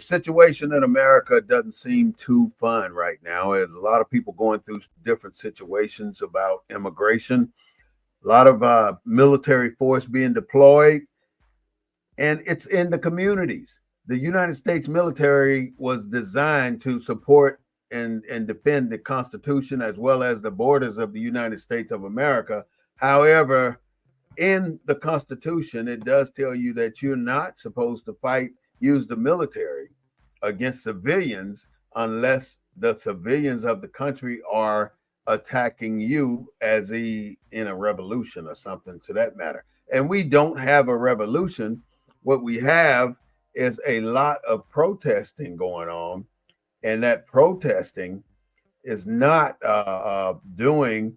situation in America doesn't seem too fun right now. There's a lot of people going through different situations about immigration, a lot of military force being deployed, and it's in the communities. The United States military was designed to support and defend the Constitution as well as the borders of the United States of America. However, in the Constitution, it does tell you that you're not supposed to use the military against civilians unless the civilians of the country are attacking you in a revolution or something to that matter. And we don't have a revolution. What we have is a lot of protesting going on, and that protesting is not doing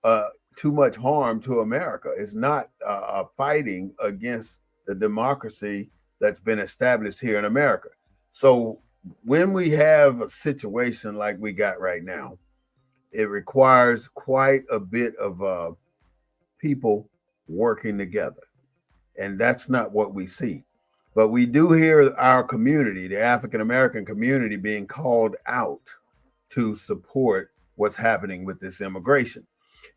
uh, too much harm to America. It's not fighting against the democracy that's been established here in America. So when we have a situation like we got right now, it requires quite a bit of people working together. And that's not what we see. But we do hear our community, the African American community, being called out to support what's happening with this immigration.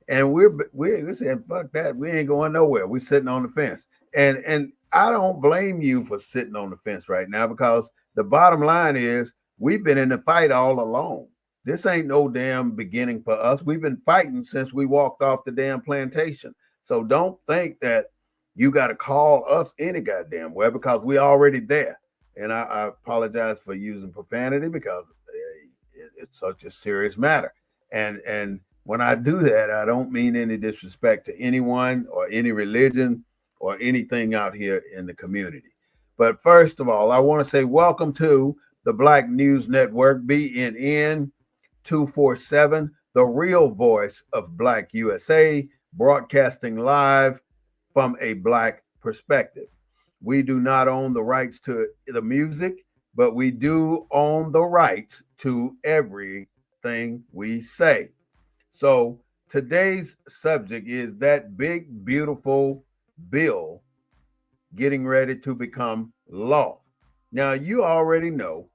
And we're saying, fuck that. We ain't going nowhere. We're sitting on the fence. And I don't blame you for sitting on the fence right now, because the bottom line is we've been in the fight all along. This ain't no damn beginning for us. We've been fighting since we walked off the damn plantation. So don't think that you got to call us any goddamn way, because we already there. And I apologize for using profanity, because it's such a serious matter. And when I do that, I don't mean any disrespect to anyone or any religion or anything out here in the community. But first of all, I want to say welcome to the Black News Network, BNN 247, the real voice of Black USA, broadcasting live from a Black perspective. We do not own the rights to the music, but we do own the rights to everything we say. So today's subject is that big, beautiful bill getting ready to become law. Now, you already know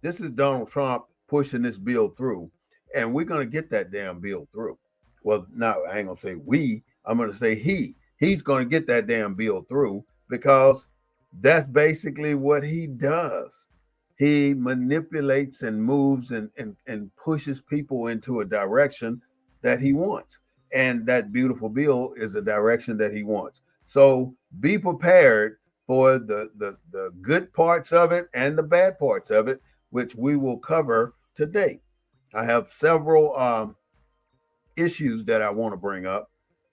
this is Donald Trump pushing this bill through, and we're going to get that damn bill through. Well, no, I ain't going to say we, I'm going to say he. He's going to get that damn bill through, because that's basically what he does. He manipulates and moves and pushes people into a direction that he wants. And that beautiful bill is a direction that he wants. So be prepared for the good parts of it and the bad parts of it, which we will cover today. I have several issues that I want to bring up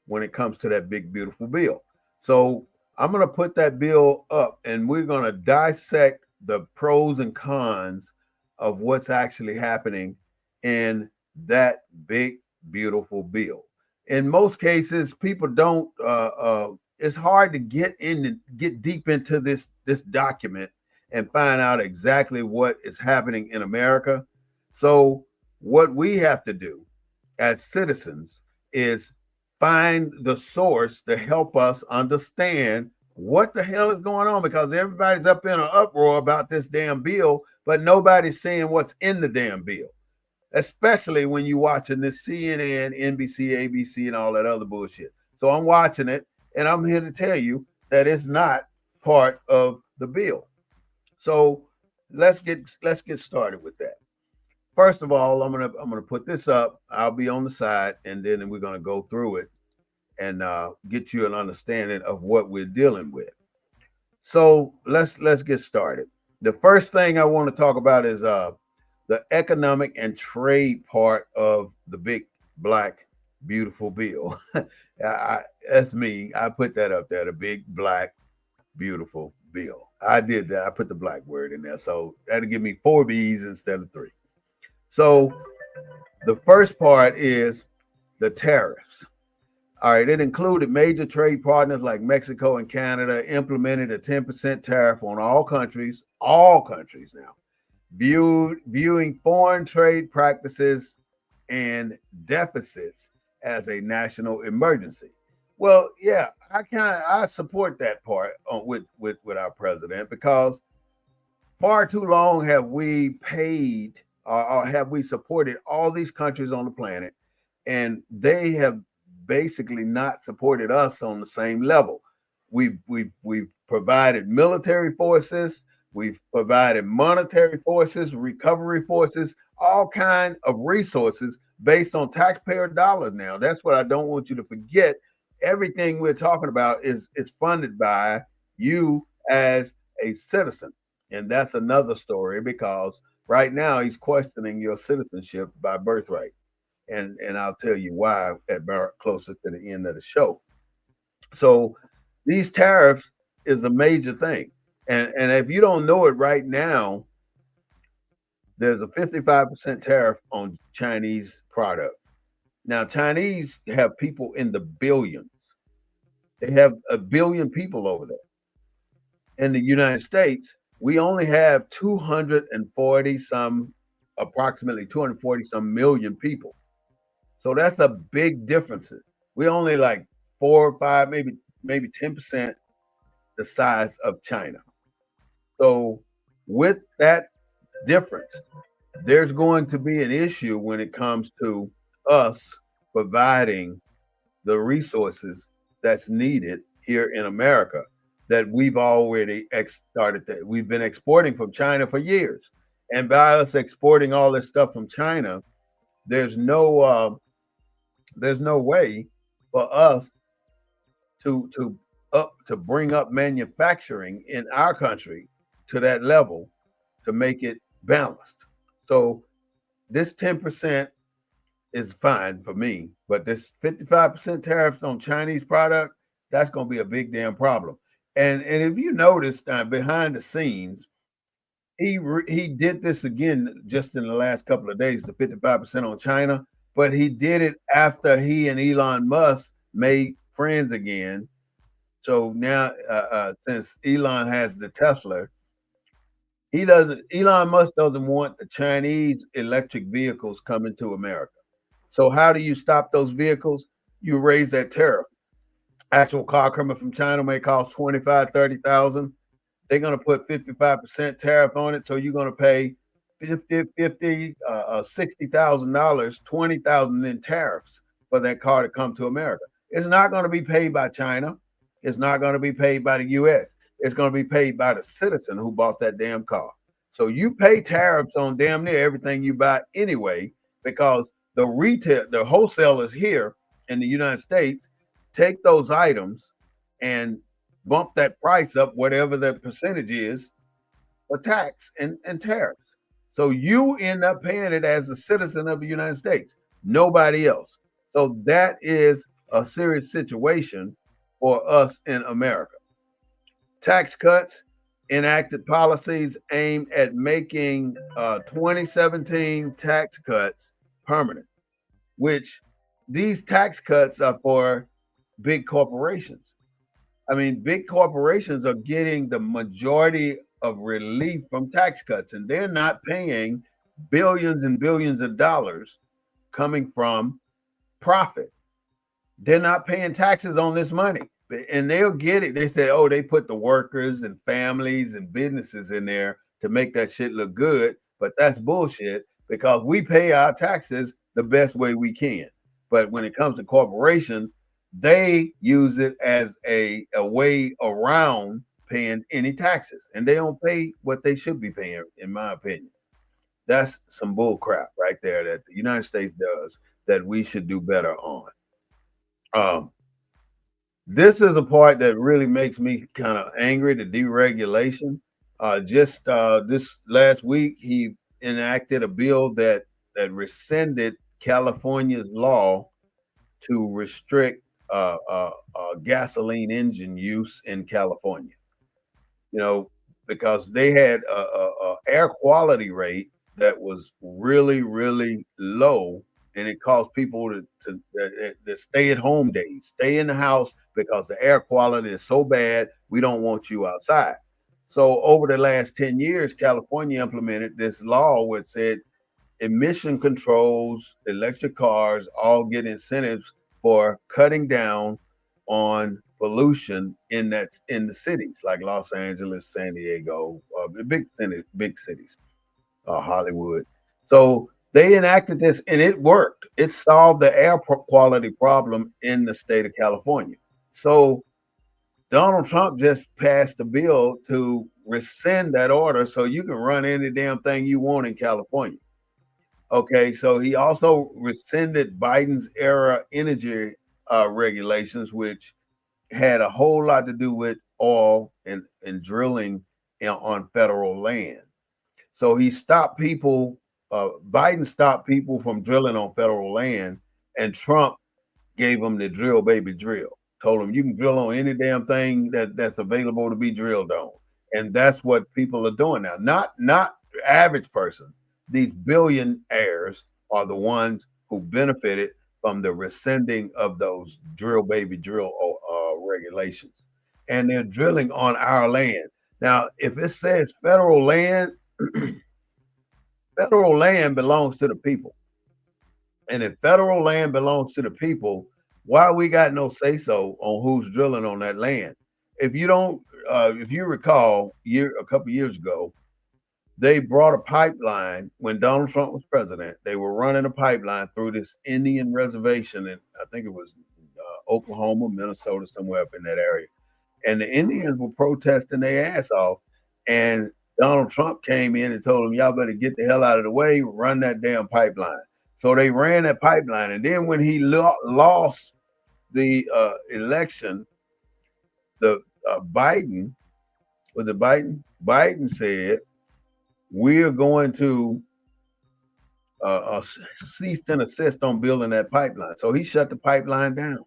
when it comes to that big, beautiful bill. So I'm going to put that bill up, and we're going to dissect the pros and cons of what's actually happening in that big, beautiful bill. In most cases, people don't. It's hard to get deep into this document and find out exactly what is happening in America. So what we have to do as citizens is find the source to help us understand what the hell is going on, because everybody's up in an uproar about this damn bill, but nobody's saying what's in the damn bill, especially when you're watching this CNN, NBC, ABC, and all that other bullshit. So I'm watching it, and I'm here to tell you that it's not part of the bill. So let's get started with that. First of all, I'm gonna put this up. I'll be on the side, and then we're gonna go through it and get you an understanding of what we're dealing with. So let's get started. The first thing I want to talk about is the economic and trade part of the big, black, beautiful bill. That's me. I put that up there. The big, black, beautiful bill. I did that. I put the black word in there, so that'll give me 4 B's instead of 3. So the first part is the tariffs. All right, it included major trade partners like Mexico and Canada implemented a 10% tariff on all countries now, viewing foreign trade practices and deficits as a national emergency. Well, yeah, I support that part with our president, because Far too long have we paid or have we supported all these countries on the planet, and they have basically not supported us on the same level. We've provided military forces, we've provided monetary forces, recovery forces, all kind of resources based on taxpayer dollars. Now, that's what I don't want you to forget. Everything we're talking about is funded by you as a citizen. And that's another story because right now he's questioning your citizenship by birthright. And I'll tell you why closer to the end of the show. So these tariffs is a major thing. And if you don't know it right now, there's a 55% tariff on Chinese product. Now, Chinese have people in the billions. They have a billion people over there. In the United States, we only have 240 some, approximately 240 some million people. So that's a big difference. We only like 4 or 5, maybe 10% the size of China. So with that difference, there's going to be an issue when it comes to us providing the resources that's needed here in America that we've already started that we've been exporting from China for years. And by us exporting all this stuff from China, there's no there's no way for us to bring up manufacturing in our country to that level to make it balanced. So this 10% is fine for me, but this 55% tariffs on Chinese product, that's going to be a big damn problem. And if you notice behind the scenes, he did this again just in the last couple of days, the 55% on China, but he did it after he and Elon Musk made friends again. So now, since Elon has the Tesla, he doesn't. Elon Musk doesn't want the Chinese electric vehicles coming to America. So how do you stop those vehicles? You raise that tariff. Actual car coming from China may cost 25, 30,000. They're going to put 55% tariff on it. So you're going to pay 50, $60,000, 20,000 in tariffs for that car to come to America. It's not going to be paid by China. It's not going to be paid by the US. It's going to be paid by the citizen who bought that damn car. So you pay tariffs on damn near everything you buy anyway, because the wholesalers here in the United States take those items and bump that price up, whatever the percentage is, for tax and tariffs. So you end up paying it as a citizen of the United States, nobody else. So that is a serious situation for us in America. Tax cuts, enacted policies aimed at making 2017 tax cuts permanent, which these tax cuts are for big corporations. I mean, big corporations are getting the majority of relief from tax cuts, and they're not paying billions and billions of dollars coming from profit. They're not paying taxes on this money, and they'll get it. They say, oh, they put the workers and families and businesses in there to make that shit look good, but that's bullshit because we pay our taxes the best way we can. But when it comes to corporations, they use it as a way around paying any taxes, and they don't pay what they should be paying, in my opinion. That's some bull crap right there that the United States does that we should do better on. Um, this is a part that really makes me kind of angry, the deregulation. Just this last week, he enacted a bill that rescinded California's law to restrict gasoline engine use in California. You know, because they had a air quality rate that was really, really low, and it caused people to stay at home days, stay in the house because the air quality is so bad. We don't want you outside. So over the last 10 years, California implemented this law which said emission controls, electric cars all get incentives for cutting down on pollution in the cities like Los Angeles, San Diego, the big cities, Hollywood. So they enacted this and it worked. It solved the quality problem in the state of California. So Donald Trump just passed a bill to rescind that order so you can run any damn thing you want in California. Okay, so he also rescinded Biden's era energy regulations, which had a whole lot to do with oil and drilling on federal land. So he stopped people, Biden stopped people from drilling on federal land, and Trump gave them the drill, baby, drill. Told them you can drill on any damn thing that's available to be drilled on, and that's what people are doing now. Not the average person. These billionaires are the ones who benefited from the rescinding of those drill, baby, drill regulations, and they're drilling on our land. Now, if it says federal land, federal land belongs to the people. And if federal land belongs to the people, why we got no say so on who's drilling on that land? If you don't, if you recall, a couple years ago, they brought a pipeline when Donald Trump was president. They were running a pipeline through this Indian reservation, and I think it was Oklahoma, Minnesota, somewhere up in that area. And the Indians were protesting their ass off, and Donald Trump came in and told them, "Y'all better get the hell out of the way, run that damn pipeline." So they ran that pipeline, and then when he lost the election, the Biden was it Biden? Biden said, "We're going to cease and assist on building that pipeline." So he shut the pipeline down.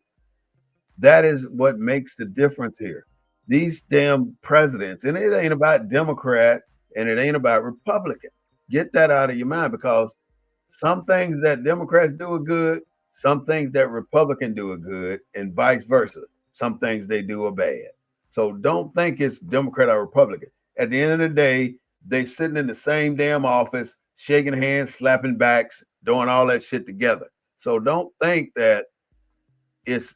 That is what makes the difference here. These damn presidents, and it ain't about Democrat and it ain't about Republican. Get that out of your mind, because some things that Democrats do are good, some things that Republicans do are good, and vice versa. Some things they do are bad. So don't think it's Democrat or Republican. At the end of the day, they sitting in the same damn office, shaking hands, slapping backs, doing all that shit together. So don't think that it's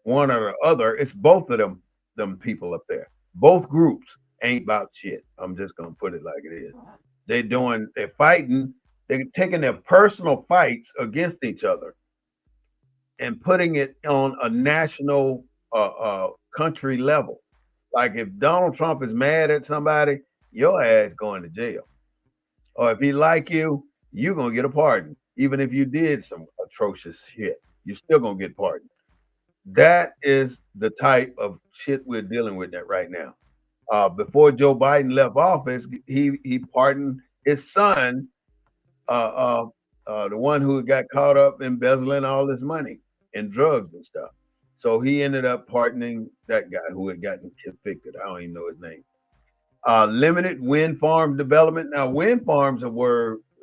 one or the other. It's both of them people up there. Both groups ain't about shit. I'm just gonna put it like it is. They're fighting, they're taking their personal fights against each other and putting it on a national country level. Like if Donald Trump is mad at somebody, your ass going to jail. Or if he like you, you're gonna get a pardon. Even if you did some atrocious shit, you're still gonna get pardoned. That is the type of shit we're dealing with that right now. Before Joe Biden left office, he pardoned his son, the one who got caught up embezzling all this money and drugs and stuff. So he ended up pardoning that guy who had gotten convicted. I don't even know his name. Limited wind farm development. Now, wind farms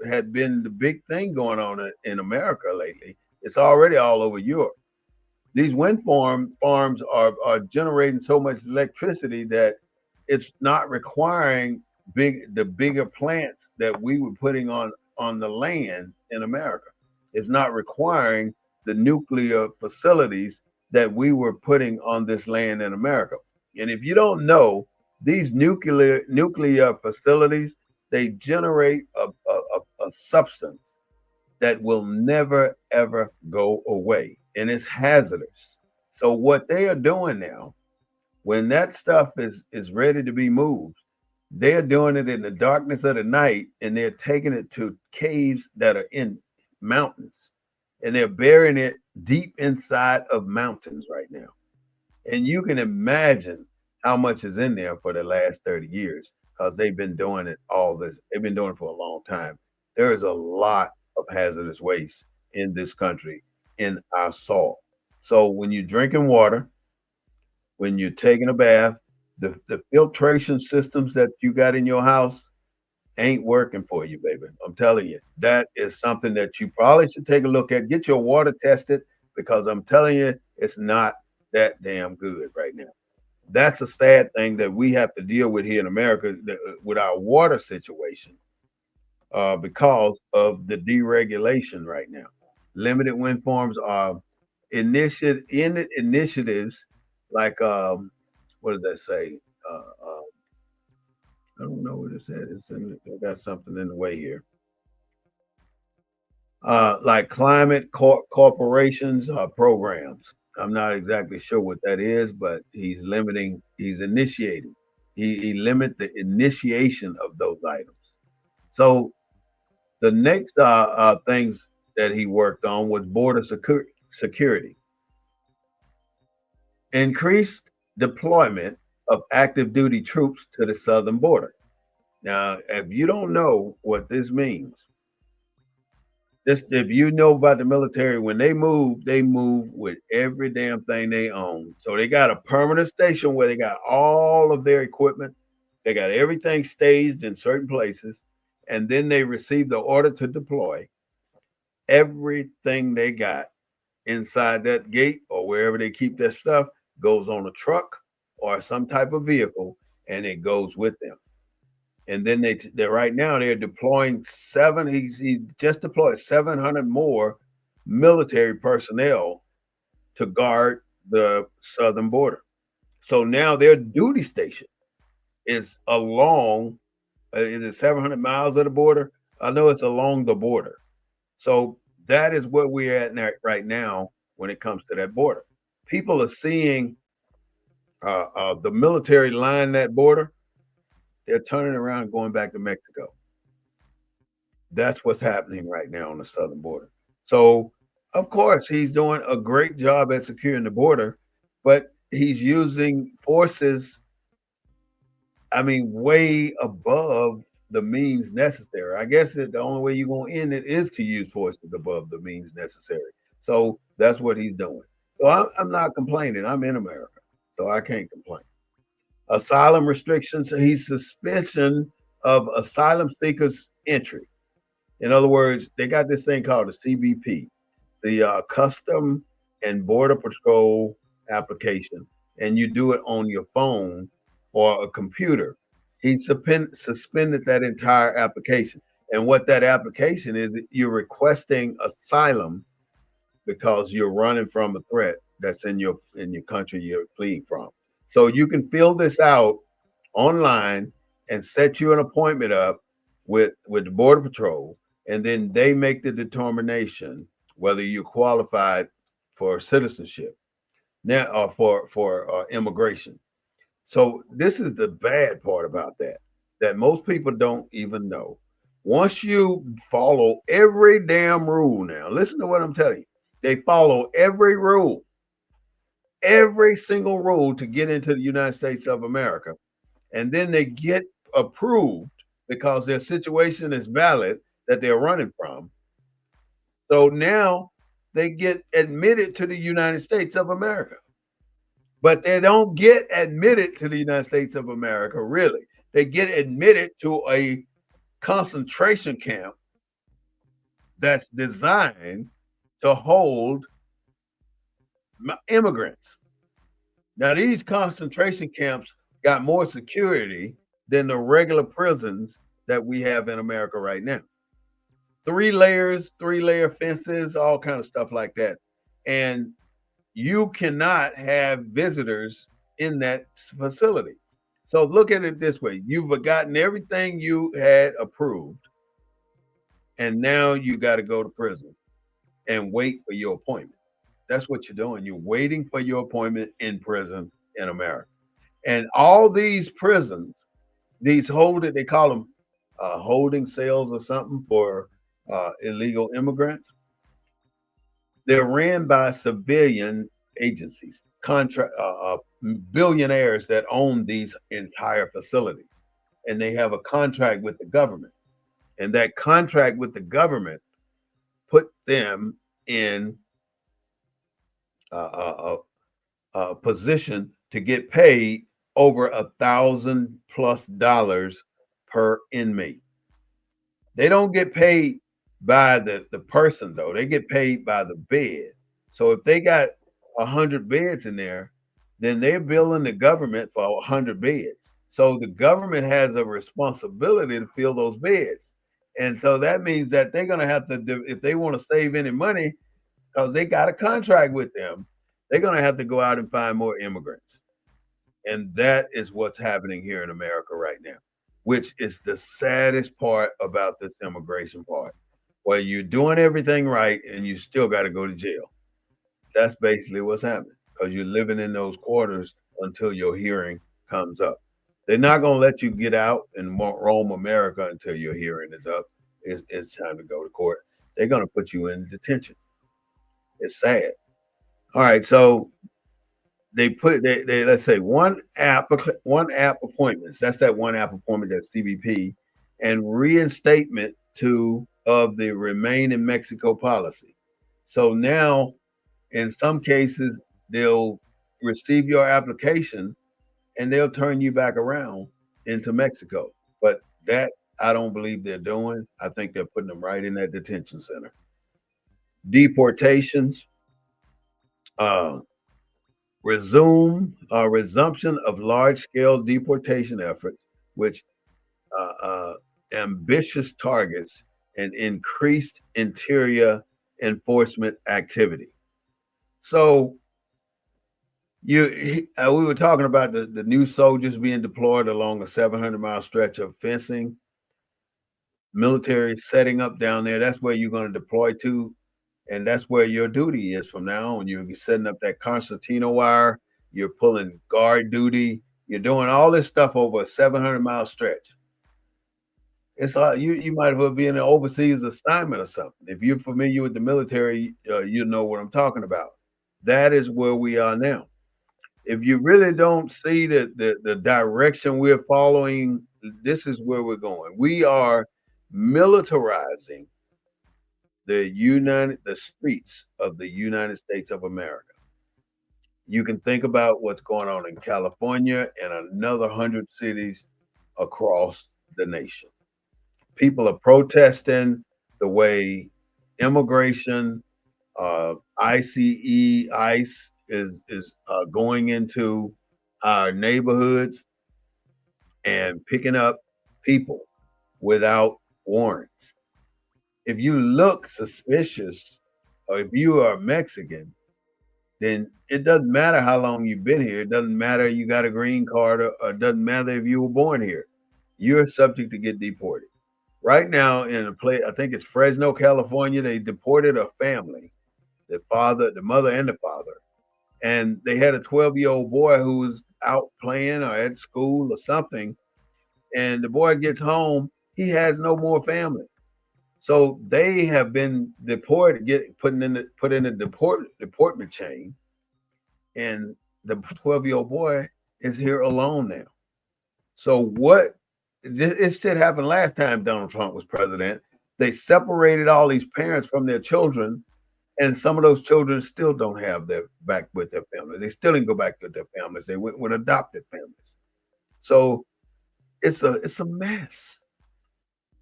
had been the big thing going on in America lately. It's already all over Europe. These wind farms are generating so much electricity that it's not requiring the bigger plants that we were putting on the land in America. It's not requiring the nuclear facilities that we were putting on this land in America. And if you don't know, these nuclear facilities, they generate a substance that will never ever go away, and it's hazardous. So what they are doing now, when that stuff is ready to be moved, they're doing it in the darkness of the night, and they're taking it to caves that are in mountains, and they're burying it deep inside of mountains right now. And you can imagine how much is in there for the last 30 years, because they've been doing it all this. They've been doing it for a long time. There is a lot of hazardous waste in this country, in our soil. So when you're drinking water, when you're taking a bath, the filtration systems that you got in your house ain't working for you, baby. I'm telling you, that is something that you probably should take a look at. Get your water tested, because I'm telling you, it's not that damn good right now. That's a sad thing that we have to deal with here in America with our water situation, because of the deregulation right now. Limited wind farms are initiatives like what did that say? I don't know what it said. It's in. I got something in the way here. Like climate corporations programs. I'm not exactly sure what that is, but he's limiting. He's initiating. He limit the initiation of those items. So the next things that he worked on was border security, increased deployment of active duty troops to the southern border. Now, if you don't know what this means, this if you know about the military, when they move with every damn thing they own. So they got a permanent station where they got all of their equipment. They got everything staged in certain places, and then they receive the order to deploy. Everything they got inside that gate or wherever they keep their stuff goes on a truck or some type of vehicle, and it goes with them. And then they're right now they're deploying seven. He just deployed 700 more military personnel to guard the southern border. So now their duty station is along. Is it 700 miles of the border? I know it's along the border. So that is where we're at right now when it comes to that border. People are seeing the military line that border. They're turning around and going back to Mexico. That's what's happening right now on the southern border. So, of course, he's doing a great job at securing the border, but he's using forces, I mean, way above the means necessary. I guess that the only way you're going to end it is to use forces above the means necessary. So that's what he's doing. So I'm not complaining. I'm in America, so I can't complain. Asylum restrictions, he's suspension of asylum seekers' entry. In other words, they got this thing called the CBP, the Custom and Border Patrol application, and you do it on your phone or a computer. He suspended that entire application. And what that application is, you're requesting asylum because you're running from a threat that's in your country you're fleeing from. So you can fill this out online and set you an appointment up with the border patrol, and then they make the determination whether you're qualified for citizenship now or for immigration. So this is the bad part about that most people don't even know. Once you follow every damn rule, now listen to what I'm telling you. They follow every rule, every single rule to get into the United States of America, and then they get approved because their situation is valid that they're running from. So now they get admitted to the United States of America, but they don't get admitted to the United States of America, really. They get admitted to a concentration camp that's designed to hold immigrants. Now, these concentration camps got more security than the regular prisons that we have in America right now. 3 layers, 3-layer fences, all kind of stuff like that. And you cannot have visitors in that facility. So look at it this way: you've gotten everything you had approved, and now you got to go to prison and wait for your appointment. That's what you're doing. You're waiting for your appointment in prison in America. And all these prisons, these holding, they call them holding cells or something for illegal immigrants. They're ran by civilian agencies, billionaires that own these entire facilities, and they have a contract with the government. And that contract with the government put them in a position to get paid over $1,000+ per inmate. They don't get paid by the person though. They get paid by the bed. So if they got 100 beds in there, then they're billing the government for 100 beds. So the government has a responsibility to fill those beds. And so that means that they're going to have to do, if they want to save any money, because they got a contract with them, They're going to have to go out and find more immigrants. And that is what's happening here in America right now, which is the saddest part about this immigration part, where you're doing everything right and you still got to go to jail. That's basically what's happening because you're living in those quarters until your hearing comes up. They're not going to let you get out and roam America until your hearing is up. It's time to go to court. They're going to put you in detention. It's sad. All right, so they let's say one app appointments. That's that one app appointment, that's CBP, and reinstatement to of the remain in Mexico policy. So now, in some cases, they'll receive your application and they'll turn you back around into Mexico. But that I don't believe they're doing. I think they're putting them right in that detention center. Deportations, uh, resumption of large scale deportation efforts, which ambitious targets and increased interior enforcement activity. So we were talking about the new soldiers being deployed along a 700-mile stretch of fencing, military setting up down there. That's where you're going to deploy to, and that's where your duty is from now on. You're setting up that concertina wire. You're pulling guard duty. You're doing all this stuff over a 700-mile stretch. It's like you might as well be in an overseas assignment or something. If you're familiar with the military, you know what I'm talking about. That is where we are now. If you really don't see the direction we're following, this is where we're going. We are militarizing the streets of the United States of America. You can think about what's going on in California and another 100 cities across the nation. People are protesting the way immigration, ICE is going into our neighborhoods and picking up people without warrants. If you look suspicious, or if you are Mexican, then it doesn't matter how long you've been here. It doesn't matter you got a green card, or it doesn't matter if you were born here. You're subject to get deported. Right now, in a place, I think it's Fresno, California, they deported a family, the mother, and the father, and they had a 12-year-old boy who was out playing or at school or something, and the boy gets home, he has no more family. So they have been deported, put in the deportment chain, and the 12-year-old boy is here alone now. So what? It should happen last time Donald Trump was president. They separated all these parents from their children, and some of those children still don't have their back with their families. They still didn't go back to their families. They went with adopted families. So it's a mess.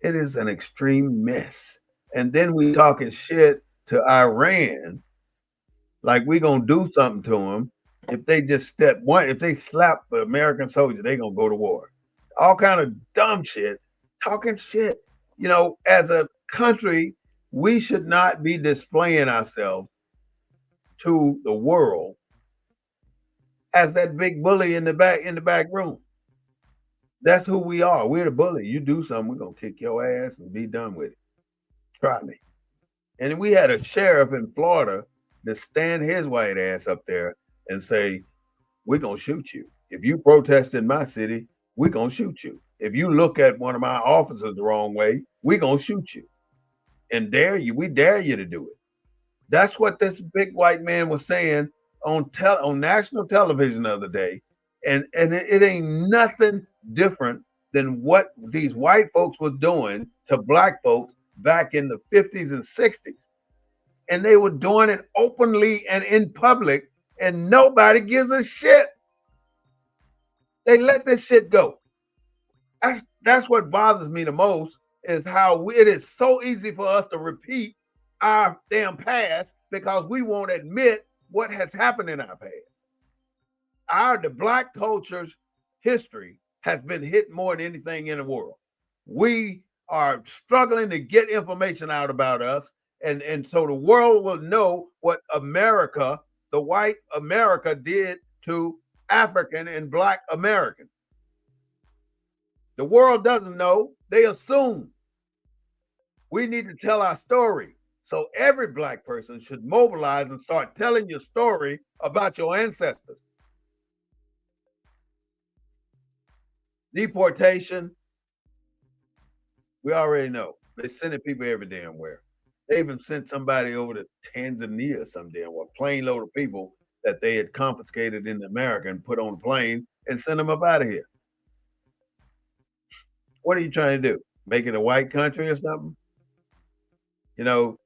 It is an extreme mess. And then we talking shit to Iran like we gonna do something to them if they just if they slap the American soldier, they gonna go to war. All kind of dumb shit, talking shit. As a country, we should not be displaying ourselves to the world as that big bully in the back room. That's who we are. We're the bully. You do something, we're gonna kick your ass and be done with it. Try me. And we had a sheriff in Florida to stand his white ass up there and say, we're gonna shoot you. If you protest in my city, we're gonna shoot you. If you look at one of my officers the wrong way, we're gonna shoot you. And we dare you to do it. That's what this big white man was saying on national television the other day. And it ain't nothing different than what these white folks were doing to black folks back in the 50s and 60s. And they were doing it openly and in public, and nobody gives a shit. They let this shit go. That's what bothers me the most, is how it is so easy for us to repeat our damn past because we won't admit what has happened in our past. The black culture's history has been hit more than anything in the world. We are struggling to get information out about us, and so the world will know what America the white America did to African and Black Americans. The world doesn't know. They assume. We need to tell our story. So every Black person should mobilize and start telling your story about your ancestors. Deportation, we already know. They're sending people every damn where. They even sent somebody over to Tanzania some damn well, plane load of people that they had confiscated in America and put on a plane and send them up out of here. What are you trying to do? Make it a white country or something? You know,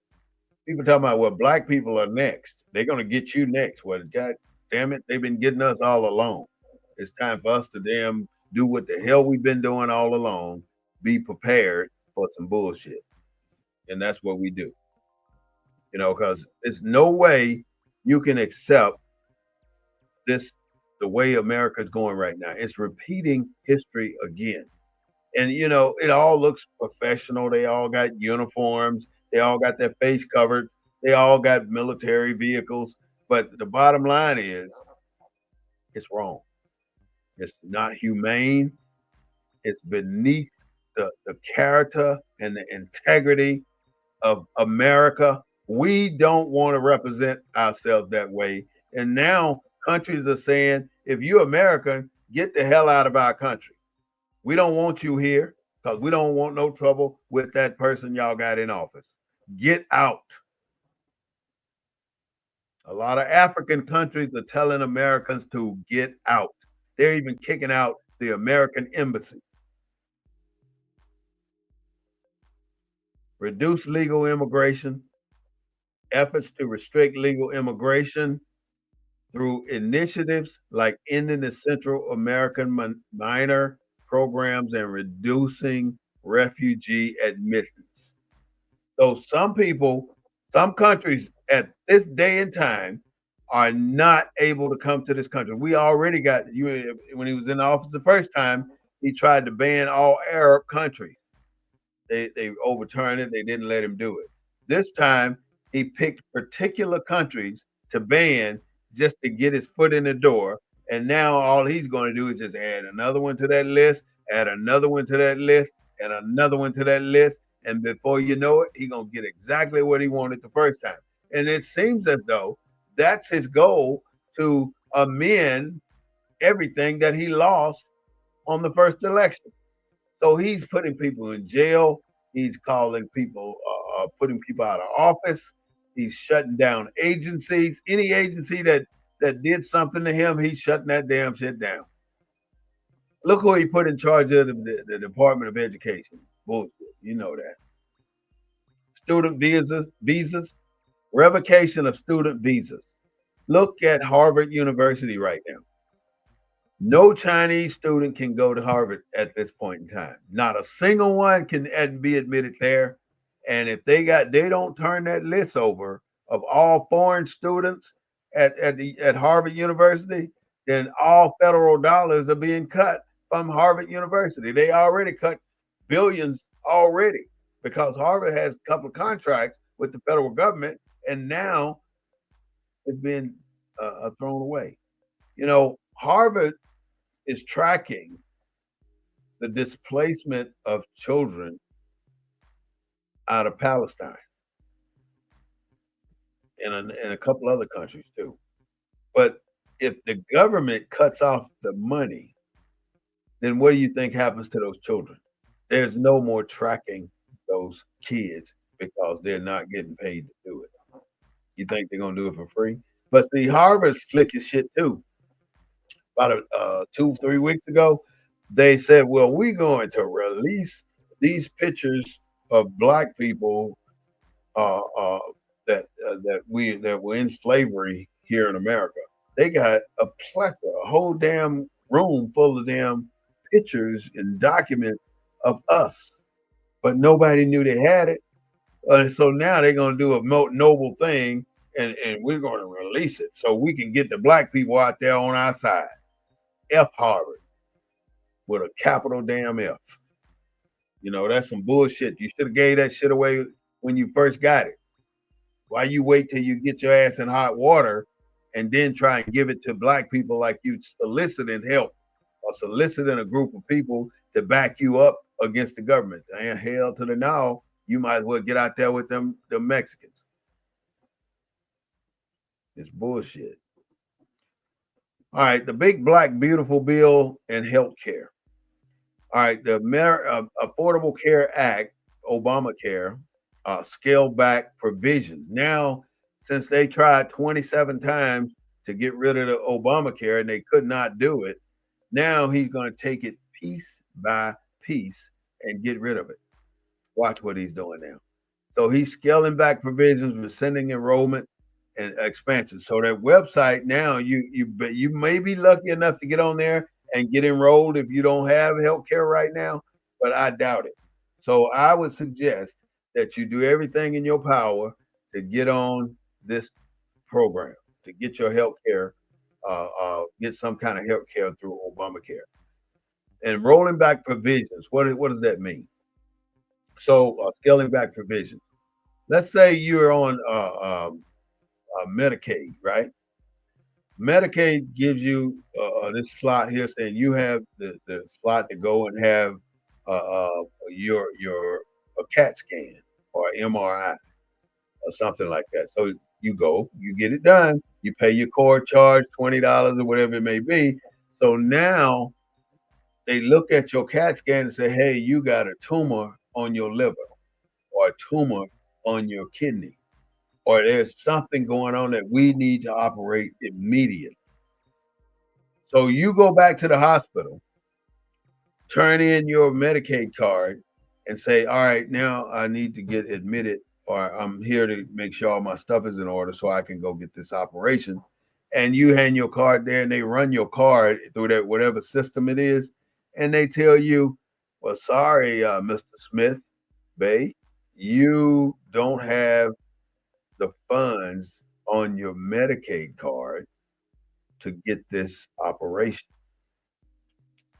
people talking about, well, Black people are next. They're going to get you next. Well, God damn it, they've been getting us all along. It's time for us to damn do what the hell we've been doing all along. Be prepared for some bullshit. And that's what we do. Because there's no way you can accept this the way America's going right now. It's repeating history again. And it all looks professional. They all got uniforms, they all got their face covered, they all got military vehicles. But the bottom line is it's wrong. It's not humane. It's beneath the character and the integrity of America. We don't want to represent ourselves that way. And now countries are saying, if you're American, get the hell out of our country. We don't want you here because we don't want no trouble with that person y'all got in office. Get out. A lot of African countries are telling Americans to get out. They're even kicking out the American embassy. Reduce legal immigration. Efforts to restrict legal immigration through initiatives like ending the Central American minor programs and reducing refugee admittance. So some countries at this day and time are not able to come to this country. We already got you when he was in office the first time, he tried to ban all Arab countries. They overturned it, they didn't let him do it. This time he picked particular countries to ban just to get his foot in the door. And now all he's going to do is just add another one to that list, add another one to that list, and another one to that list. And before you know it, he's going to get exactly what he wanted the first time. And it seems as though that's his goal to amend everything that he lost on the first election. So he's putting people in jail. He's calling people, putting people out of office. He's shutting down agencies. Any agency that did something to him, he's shutting that damn shit down. Look who he put in charge of the Department of Education. Bullshit. You know that. Student visas, revocation of student visas. Look at Harvard University right now. No Chinese student can go to Harvard at this point in time. Not a single one can be admitted there. And if they don't turn that list over of all foreign students at Harvard University, then all federal dollars are being cut from Harvard University. They already cut billions already because Harvard has a couple of contracts with the federal government, and now it's been thrown away. Harvard is tracking the displacement of children out of Palestine and a couple other countries too. But if the government cuts off the money, then what do you think happens to those children? There's no more tracking those kids because they're not getting paid to do it. You think they're gonna do it for free? But see, Harvard's slick as shit too. About 2-3 weeks ago, they said, "Well, we're going to release these pictures of Black people that were in slavery here in America." They got a plethora, a whole damn room full of damn pictures and documents of us, but nobody knew they had it. So now they're going to do a noble thing, and we're going to release it so we can get the Black people out there on our side. F Harvard with a capital damn F. That's some bullshit. You should have gave that shit away when you first got it. Why you wait till you get your ass in hot water and then try and give it to black people like you soliciting help or soliciting a group of people to back you up against the government. And hell to the now, you might as well get out there with the Mexicans. It's bullshit. All right, the big black beautiful bill and health care. All right, the Affordable Care Act, Obamacare, scaled back provisions. Now, since they tried 27 times to get rid of the Obamacare and they could not do it, now he's going to take it piece by piece and get rid of it. Watch what he's doing now. So he's scaling back provisions, rescinding enrollment and expansion. So that website now, you may be lucky enough to get on there and get enrolled if you don't have health care right now, but I doubt it. So I would suggest that you do everything in your power to get on this program, to get your health care, get some kind of health care through Obamacare. And rolling back provisions, what does that mean? So scaling back provisions. Let's say you're on Medicaid, right? Medicaid gives you this slot here saying you have the slot to go and have your a CAT scan or MRI or something like that. So you go, you get it done, you pay your core charge, $20 or whatever it may be. So now they look at your CAT scan and say, hey, you got a tumor on your liver or a tumor on your kidney, or there's something going on that we need to operate immediately. So you go back to the hospital, turn in your Medicaid card, and say, all right, now I need to get admitted, or I'm here to make sure all my stuff is in order so I can go get this operation. And you hand your card there and they run your card through that whatever system it is, and they tell you, well, sorry, Mr. Smith-Bey, you don't have the funds on your Medicaid card to get this operation.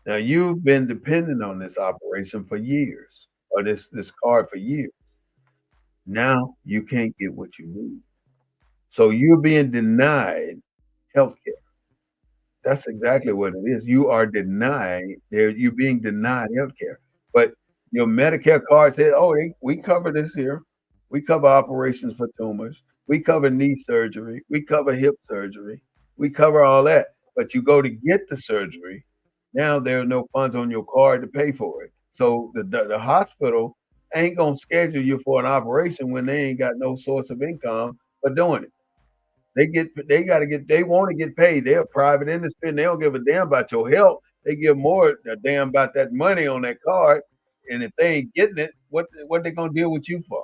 Now you've been dependent on this operation for years, or this card for years. Now you can't get what you need. So you're being denied health care. That's exactly what it is. You are denied there. You're being denied health care. But your Medicare card said, oh, we cover this here. We cover operations for tumors. We cover knee surgery. We cover hip surgery. We cover all that. But you go to get the surgery. Now there are no funds on your card to pay for it. So the hospital ain't gonna schedule you for an operation when they ain't got no source of income for doing it. They want to get paid. They're a private industry and they don't give a damn about your health. They give more a damn about that money on that card. And if they ain't getting it, what they gonna deal with you for?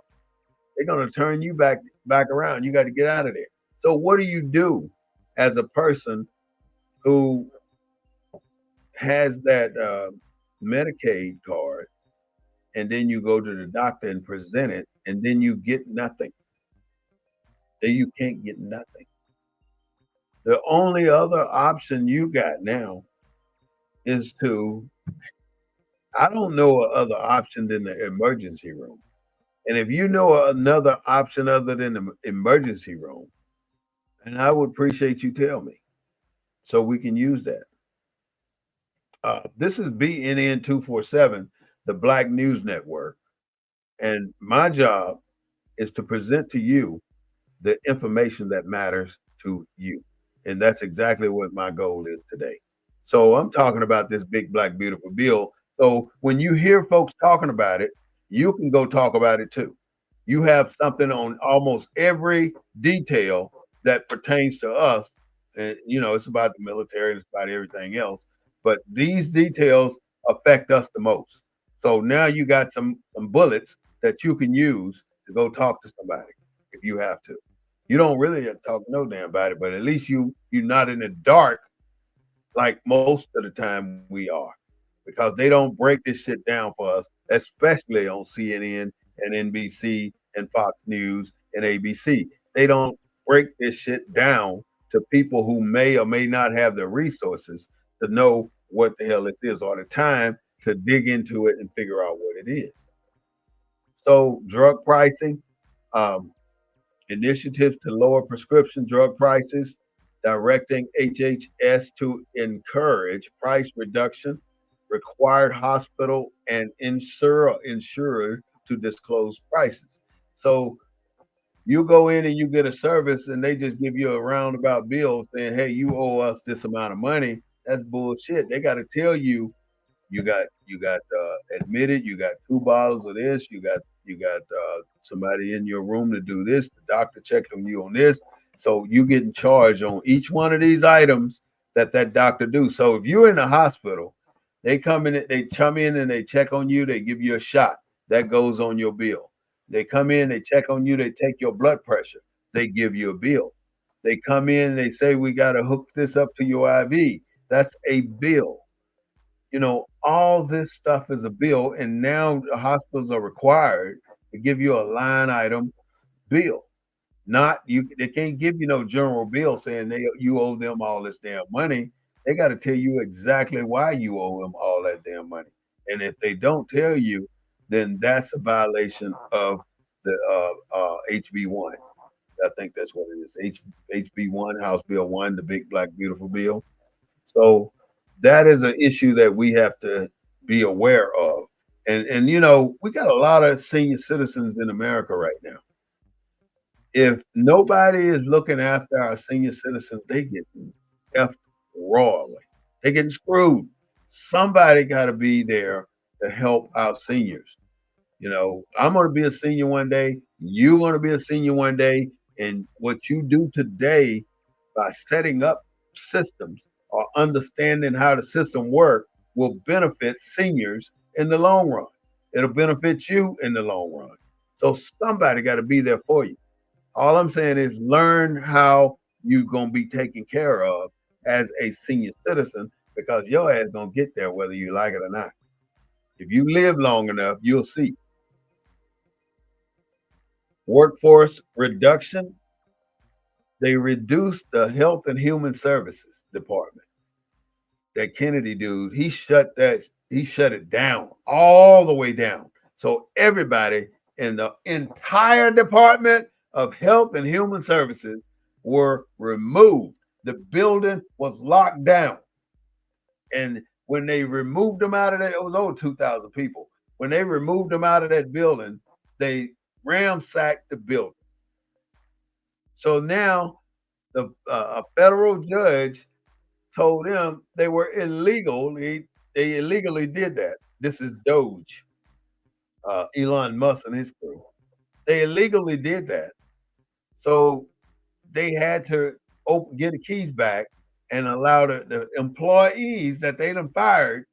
They're gonna turn you back around. You got to get out of there. So what do you do as a person who has that Medicaid card, and then you go to the doctor and present it, and then you get nothing? Then you can't get nothing. The only other option you got now is to, I don't know other option than the emergency room. And if you know another option other than the emergency room, and I would appreciate you tell me so we can use that. This is BNN 247, the Black News Network. And my job is to present to you the information that matters to you. And that's exactly what my goal is today. So I'm talking about this big black beautiful bill. So when you hear folks talking about it, you can go talk about it too. You have something on almost every detail that pertains to us. And it's about the military, it's about everything else. But these details affect us the most. So now you got some bullets that you can use to go talk to somebody if you have to. You don't really have to talk no damn about it, but at least you're not in the dark like most of the time we are, because they don't break this shit down for us, especially on CNN and NBC and Fox News and ABC. They don't break this shit down to people who may or may not have the resources to know what the hell this is or the time to dig into it and figure out what it is. So drug pricing, initiatives to lower prescription drug prices, directing HHS to encourage price reduction, required hospital and insurer to disclose prices. So you go in and you get a service and they just give you a roundabout bill saying, hey, you owe us this amount of money. That's bullshit. They got to tell you you got admitted, you got 2 bottles of this, you got somebody in your room to do this, the doctor checked on you on this, so you getting charged on each one of these items that doctor do. So if you're in the hospital, they come in, they chum in and they check on you, they give you a shot that goes on your bill. They come in, they check on you, they take your blood pressure, they give you a bill. They come in, they say we got to hook this up to your IV. That's a bill. All this stuff is a bill, and now the hospitals are required to give you a line item bill. Not you, they can't give you no general bill saying you owe them all this damn money. They got to tell you exactly why you owe them all that damn money. And if they don't tell you, then that's a violation of the HB1. I think that's what it is. HB1, House Bill 1, the big black beautiful bill. So that is an issue that we have to be aware of. And we got a lot of senior citizens in America right now. If nobody is looking after our senior citizens, they get effed royally. They getting screwed. Somebody got to be there to help our seniors. I'm going to be a senior one day. You're going to be a senior one day. And what you do today by setting up systems or understanding how the system works will benefit seniors in the long run. It'll benefit you in the long run. So somebody got to be there for you. All I'm saying is learn how you're going to be taken care of as a senior citizen because your ass going to get there whether you like it or not. If you live long enough, you'll see. Workforce reduction. They reduced the Health and Human Services Department. That Kennedy dude, he shut it down, all the way down. So everybody in the entire Department of Health and Human Services were removed. The building was locked down. And when they removed them out of that, it was over 2,000 people. When they removed them out of that building, they ransacked the building. So now a federal judge told them they were illegal. They illegally did that. This is Doge, Elon Musk and his crew. They illegally did that. So they had to get the keys back and allow the employees that they done fired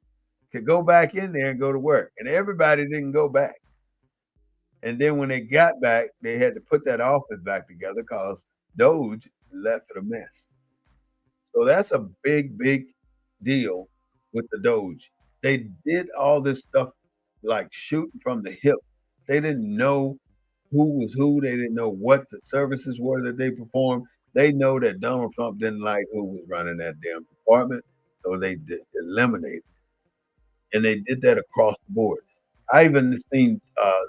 to go back in there and go to work. And everybody didn't go back. And then when they got back, they had to put that office back together because Doge left it a mess. So that's a big, big deal with the Doge. They did all this stuff like shooting from the hip. They didn't know who was who. They didn't know what the services were that they performed. They know that Donald Trump didn't like who was running that damn department, so they eliminated. And they did that across the board. I even seen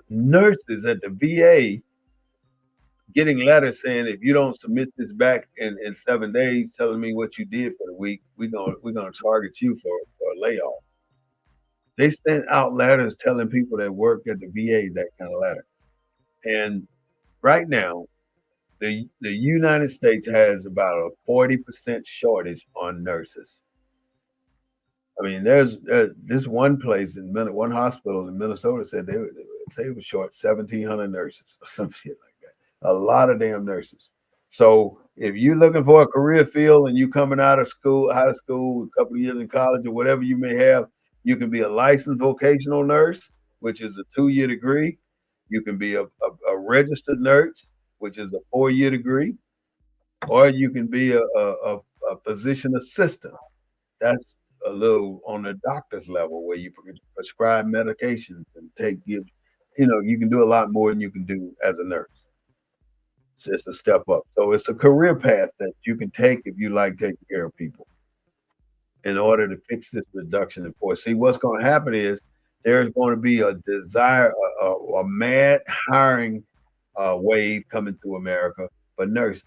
nurses at the VA getting letters saying if you don't submit this back in 7 days, telling me what you did for the week, we're gonna target you for a layoff. They sent out letters telling people that work at the VA that kind of letter. And right now, the United States has about a 40% shortage on nurses. I mean, there's this one place one hospital in Minnesota said they were short 1,700 nurses or some shit like that. A lot of damn nurses. So if you're looking for a career field and you coming out of school, a couple of years in college or whatever you may have, you can be a licensed vocational nurse, which is a 2-year degree. You can be a registered nurse, which is a 4-year degree, or you can be a physician assistant. That's a little on the doctor's level where you prescribe medications and you can do a lot more than you can do as a nurse. It's just a step up. So it's a career path that you can take if you like taking care of people in order to fix this reduction in force. See, what's going to happen is there's going to be a mad hiring wave coming to America for nurses.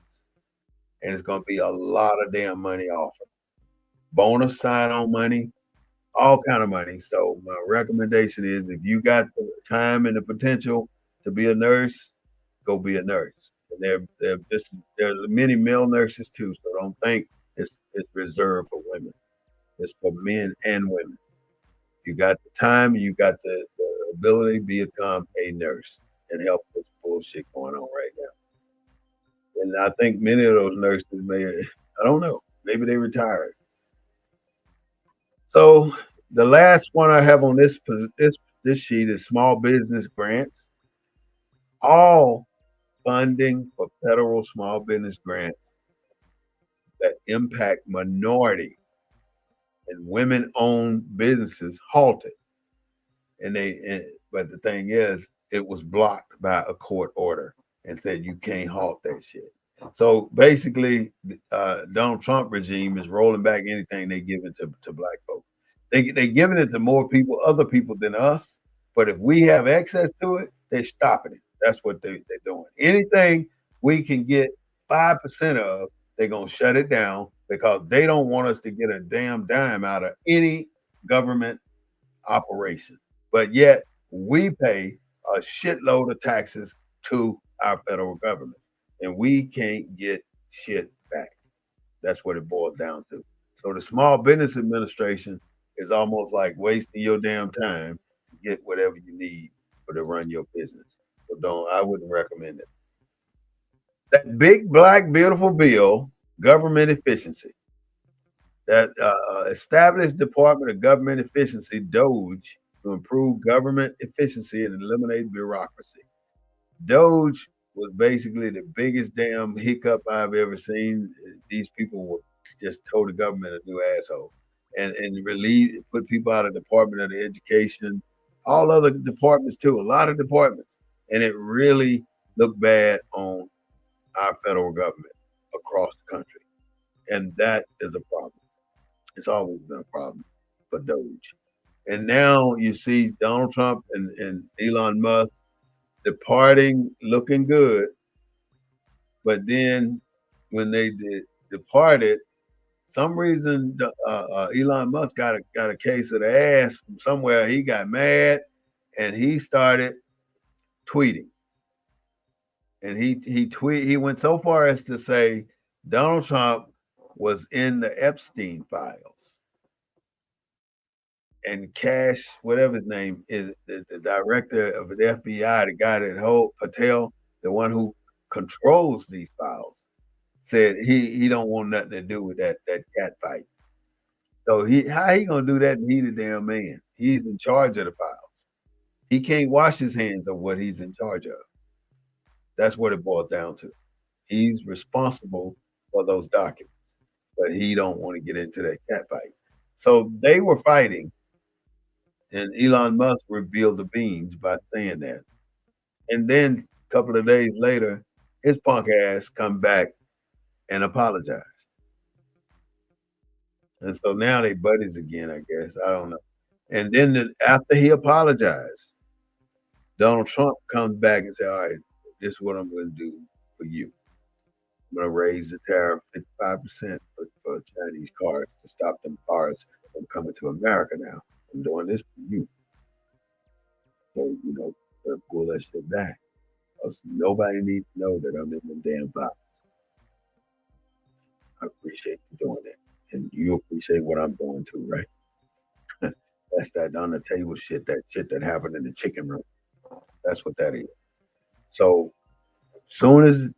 and it's going to be a lot of damn money offered. Bonus sign-on money, all kind of money. So my recommendation is, if you got the time and the potential to be a nurse, go be a nurse. And there's many male nurses too, so don't think it's reserved for women. It's for men and women. You got the time, you got the ability to become a nurse and help this bullshit going on right now. And I think many of those nurses I don't know, maybe they retired. So the last one I have on this sheet is small business grants. All funding for federal small business grants that impact minority and women-owned businesses halted. But the thing is, it was blocked by a court order and said you can't halt that shit. So basically, Donald Trump regime is rolling back anything they give it to black folks. They giving it to more people, other people than us. But if we have access to it, they're stopping it. That's what they're doing. Anything we can get 5% of, they're gonna shut it down because they don't want us to get a damn dime out of any government operation. But yet we pay a shitload of taxes to our federal government, and we can't get shit back. That's what it boils down to. So the Small Business Administration is almost like wasting your damn time to get whatever you need for to run your business. So I wouldn't recommend it. That big black beautiful bill, government efficiency, that established Department of Government Efficiency, DOGE, to improve government efficiency and eliminate bureaucracy. DOGE was basically the biggest damn hiccup I've ever seen. These people were just told the government a new asshole, and relieve put people out of Department of the Education, all other departments too, a lot of departments, and it really looked bad on our federal government across the country, and that is a problem. It's always been a problem for Doge. And now you see Donald Trump and Elon Musk departing, looking good. But then when they departed, some reason Elon Musk got a case of the ass from somewhere. He got mad and he started tweeting. And he went so far as to say Donald Trump was in the Epstein files. And Cash, whatever his name is, the director of the FBI, the guy that hold Patel, the one who controls these files, said he don't want nothing to do with that cat fight. So how he gonna do that? And he the damn man. He's in charge of the files. He can't wash his hands of what he's in charge of. That's what it boils down to. He's responsible for those documents, but he don't want to get into that cat fight. So they were fighting, and Elon Musk revealed the beans by saying that. And then a couple of days later, his punk ass come back and apologize. And so now they buddies again, I guess. I don't know. And then after he apologized, Donald Trump comes back and says, all right, this is what I'm going to do for you. I'm going to raise the tariff 55% for Chinese cars to stop them cars from coming to America now. I'm doing this for you. So, pull that shit back. Because nobody needs to know that I'm in the damn box. I appreciate you doing that. And you appreciate what I'm doing too, right? That's that on the table shit, that shit that happened in the chicken room. That's what that is. So soon as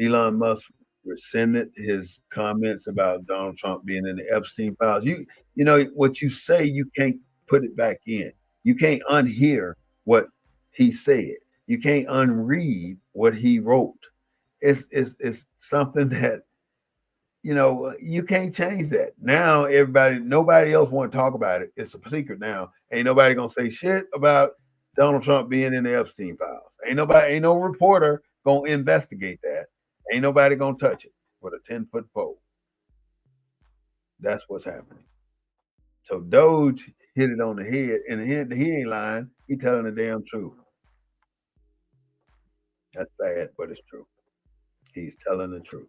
Elon Musk rescinded his comments about Donald Trump being in the Epstein files, you know what you say, you can't put it back in. You can't unhear what he said. You can't unread what he wrote. It's something that you can't change that. Now nobody else want to talk about it. It's a secret now. Ain't nobody gonna say shit about Donald Trump being in the Epstein files. Ain't no reporter gonna investigate that. Ain't nobody gonna touch it with a 10-foot pole. That's what's happening. So Doge hit it on the head, and he ain't lying. He telling the damn truth. That's sad, but it's true. He's telling the truth.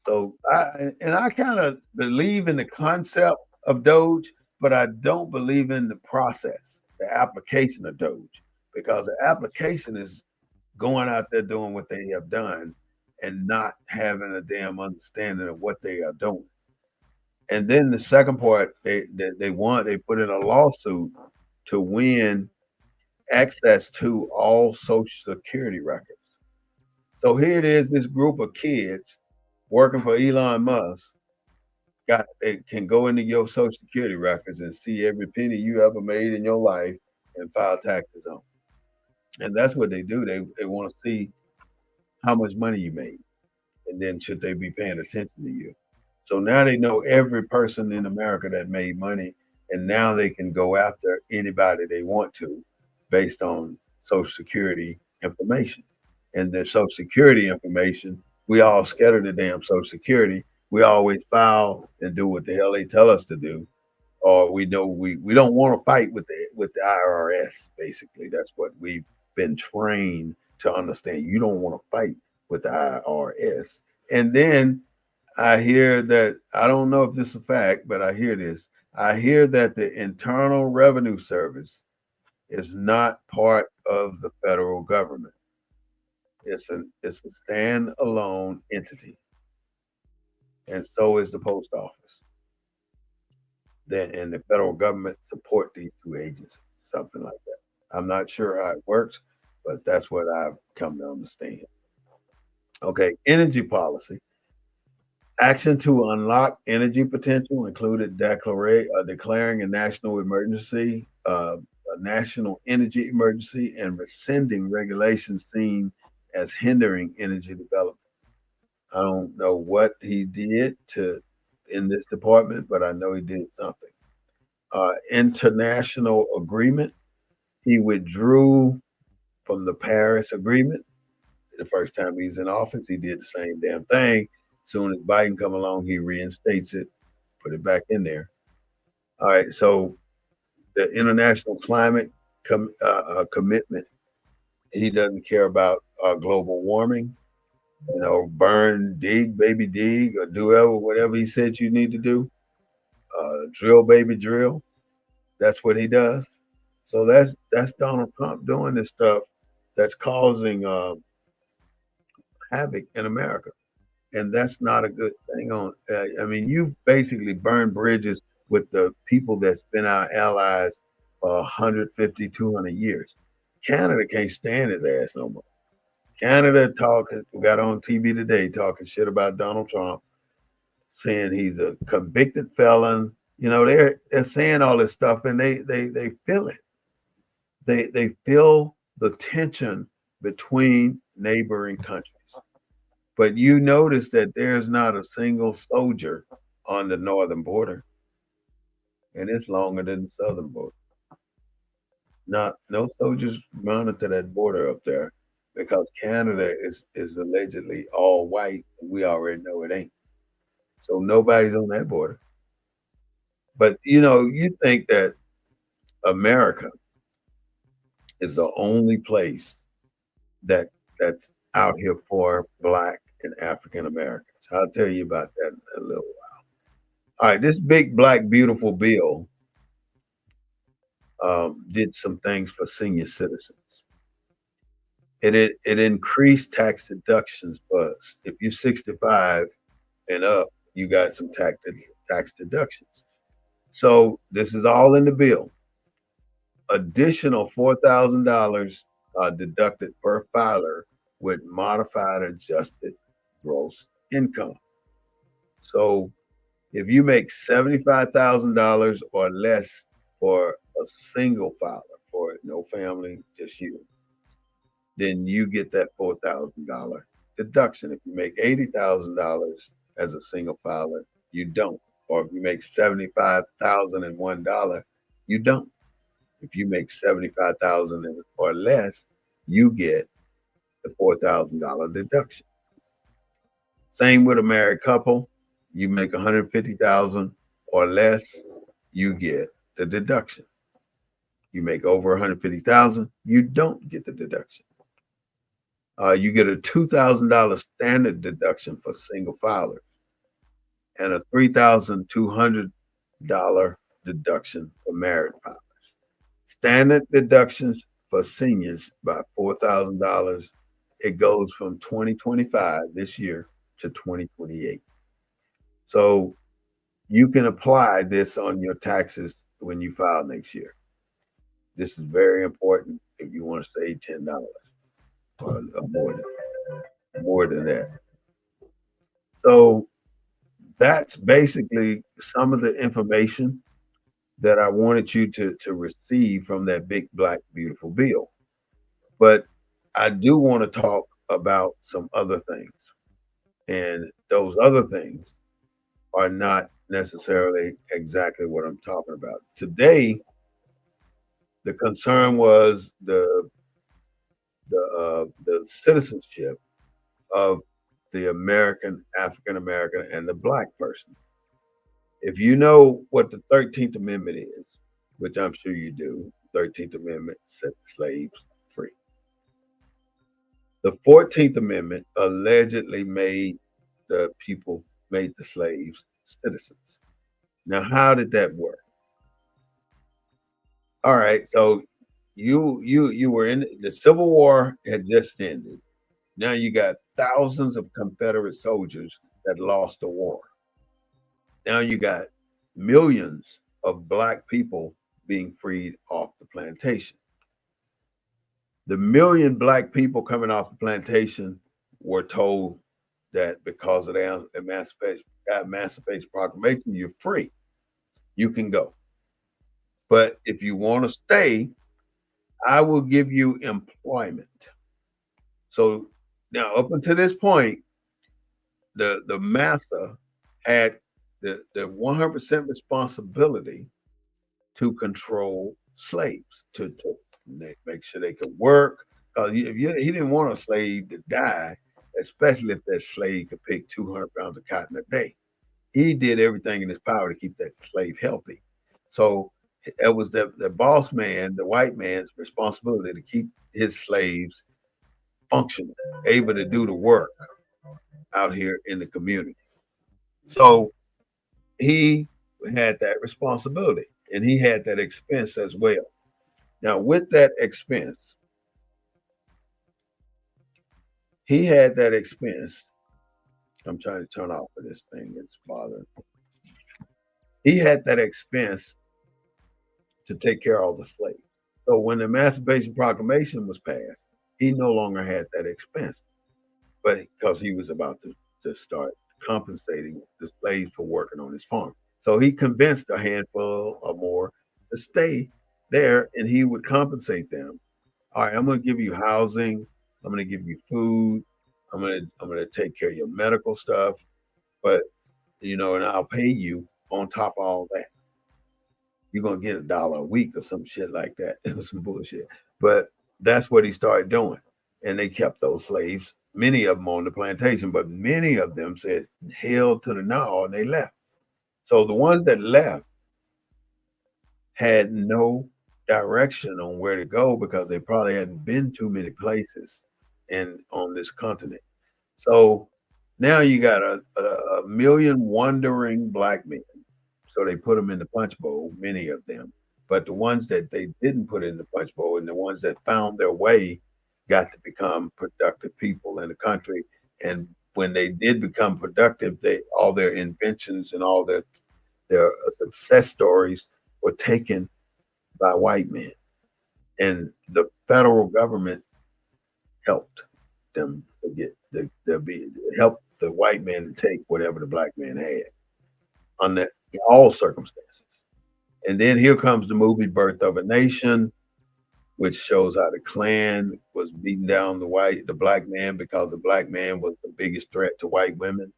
So I kind of believe in the concept of Doge, but I don't believe in the process, the application of Doge, because the application is going out there doing what they have done and not having a damn understanding of what they are doing. And then the second part, they put in a lawsuit to win access to all Social Security records. So here it is, this group of kids working for Elon Musk got they can go into your Social Security records and see every penny you ever made in your life and file taxes on. And that's what they do. They want to see how much money you made, and then should they be paying attention to you. So now they know every person in America that made money, and now they can go after anybody they want to based on Social Security information. And the Social Security information, we all scatter the damn Social Security. We always file and do what the hell they tell us to do, or we know we don't want to fight with the IRS. Basically, that's what we've been trained to understand. You don't want to fight with the IRS. And then I hear that I don't know if this is a fact, but I hear this. I hear that the Internal Revenue Service is not part of the federal government. It's a standalone entity, and so is the post office. Then and the federal government support these two agencies, something like that. I'm not sure how it works, but that's what I've come to understand. Okay, energy policy. Action to unlock energy potential included declaring a national energy emergency, and rescinding regulations seen as hindering energy development. I don't know what he did to in this department, but I know he did something. International agreement. He withdrew from the Paris Agreement. The first time he's in office, he did the same damn thing. Soon as Biden come along, he reinstates it, put it back in there. All right, so the international climate commitment. He doesn't care about global warming. Burn, dig, baby, dig, or do whatever he said you need to do. Drill, baby, drill. That's what he does. So that's Donald Trump doing this stuff that's causing havoc in America, and that's not a good thing. I mean, you basically burn bridges with the people that's been our allies for 150, 200 years. Canada can't stand his ass no more. Canada talking, got on TV today talking shit about Donald Trump, saying he's a convicted felon. They're saying all this stuff, and they feel it. They feel the tension between neighboring countries. But you notice that there's not a single soldier on the northern border, and it's longer than the southern border. Not no soldiers mounted to that border up there because Canada is allegedly all white, and we already know it ain't. So nobody's on that border. But you think that America is the only place that that's out here for Black and African Americans. I'll tell you about that in a little while. All right, this big black beautiful bill did some things for senior citizens. It increased tax deductions for us. If you're 65 and up, you got some tax deductions. So this is all in the bill. Additional $4,000 deducted per filer with modified adjusted gross income. So if you make $75,000 or less for a single filer, for no family, just you, then you get that $4,000 deduction. If you make $80,000 as a single filer, you don't. Or if you make $75,001, you don't. If you make 75,000 or less, you get the $4,000 deduction. Same with a married couple. You make 150,000 or less, you get the deduction. You make over 150,000, you don't get the deduction. You get a $2,000 standard deduction for single filers. and a $3,200 deduction for married files. Standard deductions for seniors by $4,000. It goes from 2025 this year to 2028. So you can apply this on your taxes when you file next year. This is very important if you want to save $10 or more than that. So that's basically some of the information that I wanted you to receive from that big black beautiful bill. But I do want to talk about some other things. And those other things are not necessarily exactly what I'm talking about. Today, the concern was the citizenship of the American, African American, and the black person. If you know what the 13th Amendment is, which I'm sure you do, 13th Amendment set slaves free. The 14th Amendment allegedly made the slaves citizens. Now, how did that work? All right, so you were in the Civil War had just ended. Now you got thousands of Confederate soldiers that lost the war. Now you got millions of black people being freed off the plantation. The million black people coming off the plantation were told that because of the Emancipation Proclamation, you're free. You can go. But if you want to stay, I will give you employment. So now, up until this point, the master had the 100% responsibility to control slaves to make sure they could work. Because he didn't want a slave to die, especially if that slave could pick 200 pounds of cotton a day. He did everything in his power to keep that slave healthy. So it was the boss man, the white man's responsibility to keep his slaves functioning, able to do the work out here in the community. So he had that responsibility and he had that expense as well. Now, with that expense, he had that expense. I'm trying to turn off of this thing. It's bothering. He had that expense to take care of all the slaves. So when the Emancipation Proclamation was passed, he no longer had that expense, but because he was about to start compensating the slaves for working on his farm. So he convinced a handful or more to stay there and he would compensate them. All right, I'm going to give you housing. I'm going to give you food. I'm going to take care of your medical stuff, but and I'll pay you on top of all that. You're gonna get $1 a week or some shit like that. It was some bullshit. But that's what he started doing. And they kept those slaves, many of them on the plantation, but many of them said hell to the no and they left. So the ones that left had no direction on where to go because they probably hadn't been too many places in on this continent. So now you got a million wandering black men. So they put them in the punch bowl, many of them. But the ones that they didn't put in the punch bowl and the ones that found their way got to become productive people in the country. And when they did become productive, they all their inventions and all their success stories were taken by white men. And the federal government helped them to get helped the white man to take whatever the black man had under all circumstances. And then here comes the movie Birth of a Nation, which shows how the Klan was beating down the black man because the black man was the biggest threat to white women.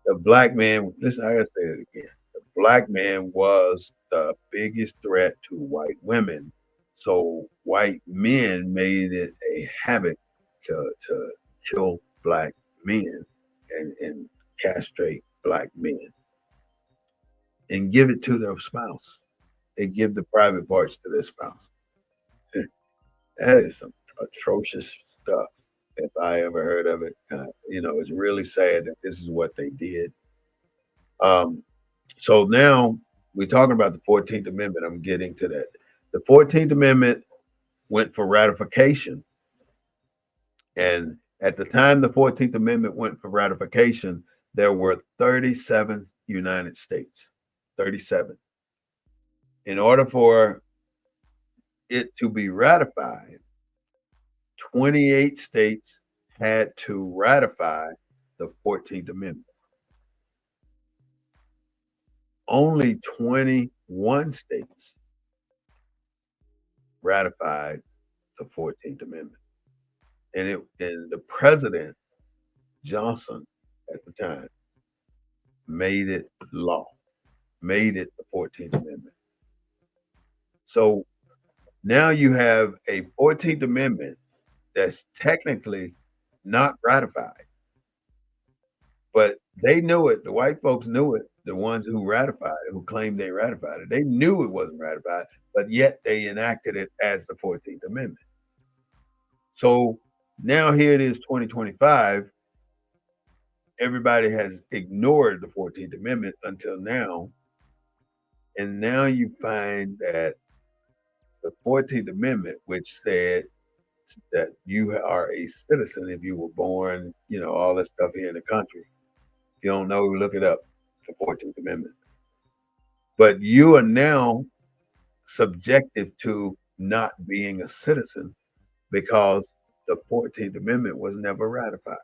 The black man, listen, I gotta say it again. The black man was the biggest threat to white women. So white men made it a habit to kill black men and castrate black men and give it to their spouse. They give the private parts to their spouse. That is some atrocious stuff if I ever heard of it. It's really sad that this is what they did. Um, so now we're talking about the 14th Amendment. I'm getting to that. The 14th Amendment went for ratification. And at the time the 14th Amendment went for ratification, there were 37 United States. 37. In order for it to be ratified, 28 states had to ratify the 14th Amendment. Only 21 states ratified the 14th Amendment. And the president, Johnson, at the time, made it law, made it the 14th Amendment. So now you have a 14th Amendment that's technically not ratified, but they knew it. The white folks knew it. The ones who ratified it, who claimed they ratified it, they knew it wasn't ratified, but yet they enacted it as the 14th Amendment. So now here it is, 2025. Everybody has ignored the 14th Amendment until now. And now you find that the 14th Amendment, which said that you are a citizen if you were born, all that stuff here in the country. If you don't know, look it up, the 14th Amendment. But you are now subjective to not being a citizen because the 14th Amendment was never ratified.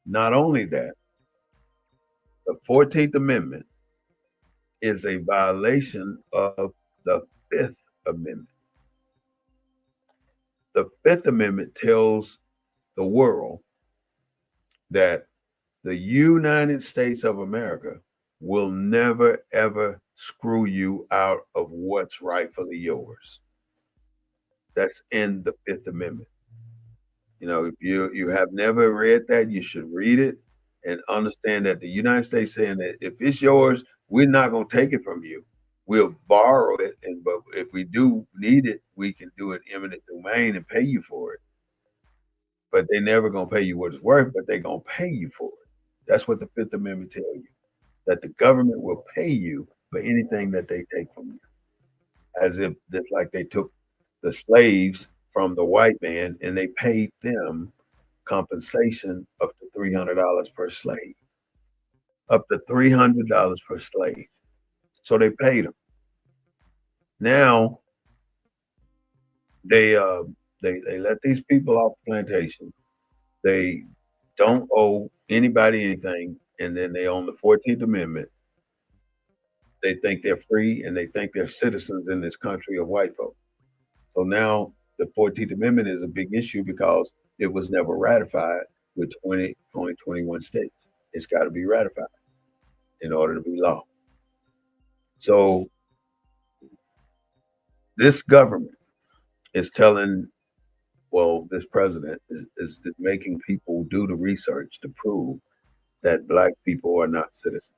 Not only that, the 14th Amendment is a violation of the Fifth Amendment. The Fifth Amendment tells the world that the United States of America will never, ever screw you out of what's rightfully yours. That's in the Fifth Amendment. If you have never read that, you should read it and understand that the United States saying that if it's yours, we're not going to take it from you. We'll borrow it, but if we do need it, we can do it eminent domain and pay you for it. But they're never going to pay you what it's worth, but they're going to pay you for it. That's what the Fifth Amendment tells you, that the government will pay you for anything that they take from you. As if it's like they took the slaves from the white man and they paid them compensation up to $300 per slave. Up to $300 per slave. So they paid them. Now they let these people off the plantation. They don't owe anybody anything, and then they own the 14th Amendment. They think they're free and they think they're citizens in this country of white folks. So now the 14th Amendment is a big issue because it was never ratified with only 21 states. It's got to be ratified in order to be law. So this government is telling, this president is making people do the research to prove that black people are not citizens.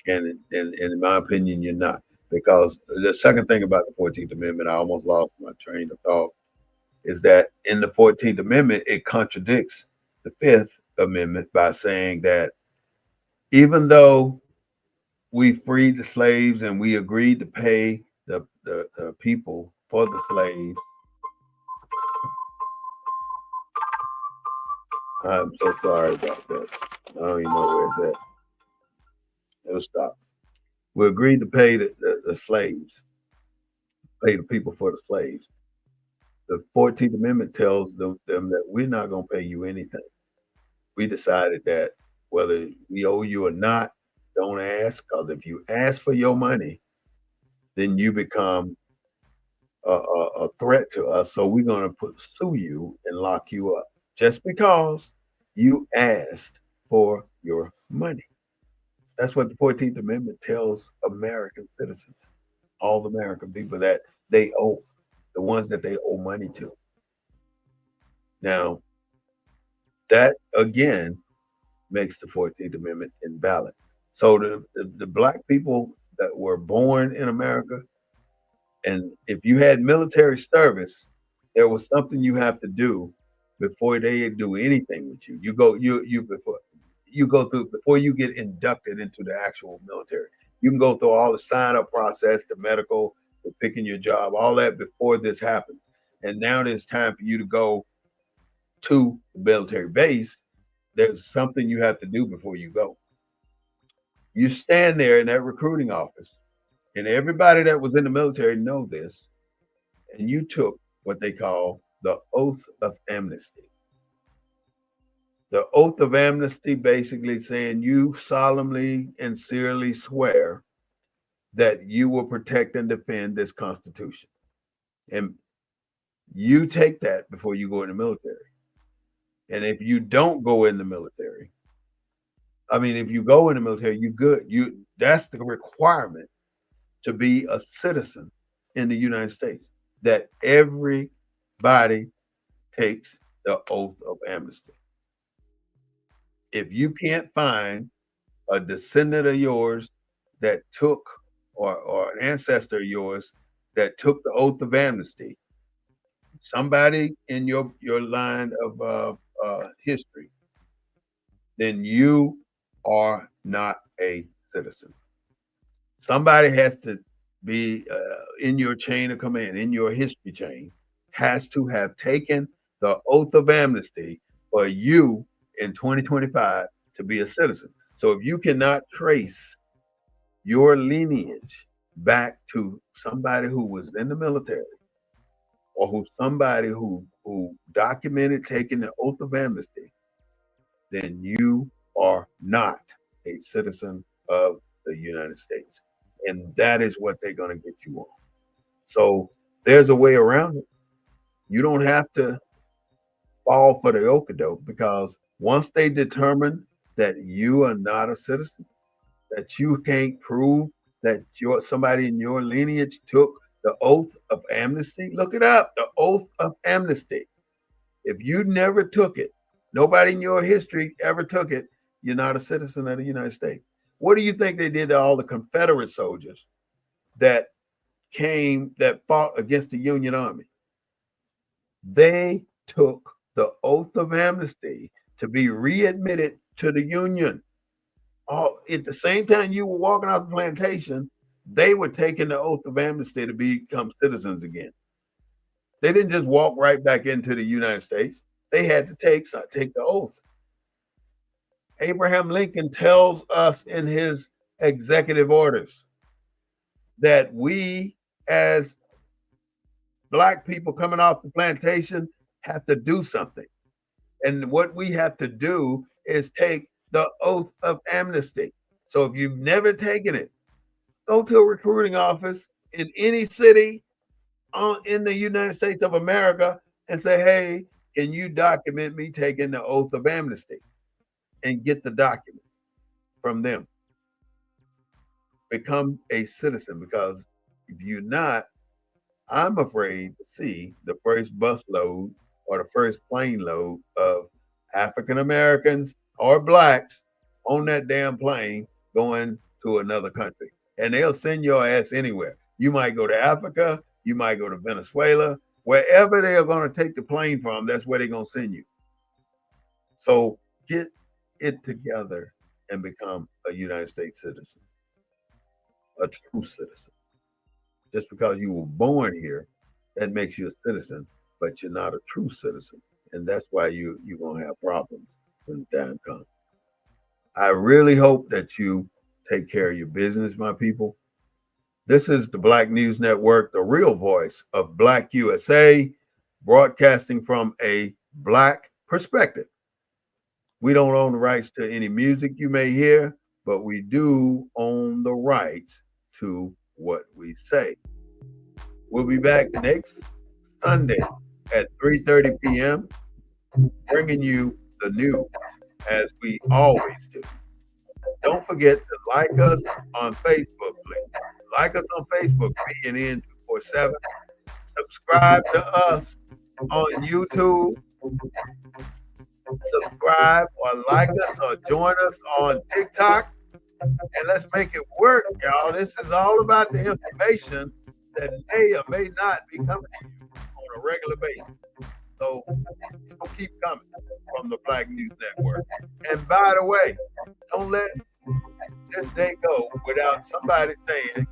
And in my opinion, you're not. Because the second thing about the 14th Amendment, I almost lost my train of thought, is that in the 14th Amendment, it contradicts the Fifth Amendment by saying that even though we freed the slaves and we agreed to pay the people for the slaves, I'm so sorry about that. I don't even know where it's at. It'll stop. We agreed to pay the slaves, pay the people for the slaves. The 14th Amendment tells them that we're not going to pay you anything. We decided that whether we owe you or not, don't ask, because if you ask for your money, then you become a threat to us. So we're going to sue you and lock you up just because you asked for your money. That's what the 14th Amendment tells American citizens, all the American people that they owe, the ones that they owe money to. Now, that again makes the 14th Amendment invalid. So the black people that were born in America, and if you had military service, there was something you have to do before they do anything with you. You before you go through before you get inducted into the actual military. You can go through all the sign up process, the medical, the picking your job, all that before this happens. And now it's time for you to go to the military base. There's something you have to do before you go. You stand there in that recruiting office, and everybody that was in the military know this, and you took what they call the oath of amnesty. The oath of amnesty basically saying you solemnly and sincerely swear that you will protect and defend this Constitution. And you take that before you go in the military. And if you don't go in the military, if you go in the military, you're good. That's the requirement to be a citizen in the United States, that everybody takes the oath of amnesty. If you can't find a descendant of yours that took, or an ancestor of yours that took the oath of amnesty, somebody in your line of history, then you are not a citizen. Somebody has to be in your chain of command, in your history chain, has to have taken the oath of amnesty for you in 2025 to be a citizen. So if you cannot trace your lineage back to somebody who was in the military, or who documented taking the oath of amnesty, then you are not a citizen of the United States. And that is what they're going to get you on. So there's a way around it. You don't have to fall for the okadoke, because once they determine that you are not a citizen, that you can't prove that somebody in your lineage took the oath of amnesty, look it up, the oath of amnesty. If you never took it, nobody in your history ever took it, you're not a citizen of the United States. What do you think they did to all the Confederate soldiers that fought against the Union Army? They took the oath of amnesty to be readmitted to the Union. At the same time you were walking off the plantation, they were taking the oath of amnesty to become citizens again. They didn't just walk right back into the United States. They had to take the oath. Abraham Lincoln tells us in his executive orders that we, as Black people coming off the plantation, have to do something. And what we have to do is take the oath of amnesty. So if you've never taken it, go to a recruiting office in any city in the United States of America and say, hey, can you document me taking the oath of amnesty? And get the document from them. Become a citizen, because if you're not, I'm afraid to see the first bus load or the first plane load of African Americans or Blacks on that damn plane going to another country. And they'll send your ass anywhere. You might go to Africa, you might go to Venezuela, wherever they are going to take the plane from, that's where they're going to send you. So get it together and become a United States citizen, a true citizen. Just because you were born here, that makes you a citizen, but you're not a true citizen. And that's why you're going to have problems when the time comes. I really hope that you take care of your business, my people. This is the Black News Network, the real voice of Black USA, broadcasting from a Black perspective. We don't own the rights to any music you may hear, but we do own the rights to what we say. We'll be back next Sunday at 3:30 p.m., bringing you the news as we always do. Don't forget to like us on Facebook, please. Like us on Facebook, BNN 247. Subscribe to us on YouTube. Subscribe or like us or join us on TikTok, and let's make it work, y'all. This is all about the information that may or may not be coming to you on a regular basis. So it'll keep coming from the Black News Network. And by the way, don't let this day go without somebody saying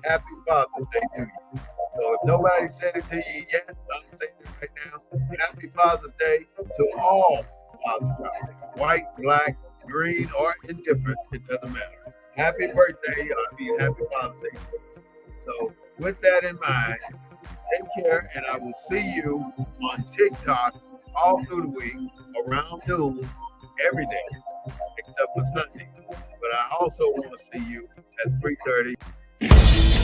Happy Father's Day to you. So if nobody said it to you yet, I'm saying it right now. Happy Father's Day to all fathers out there. White, black, green, or indifferent, it doesn't matter. Happy birthday, happy Father's Day. So with that in mind, take care, and I will see you on TikTok all through the week around noon every day except for Sunday. But I also want to see you at 3:30.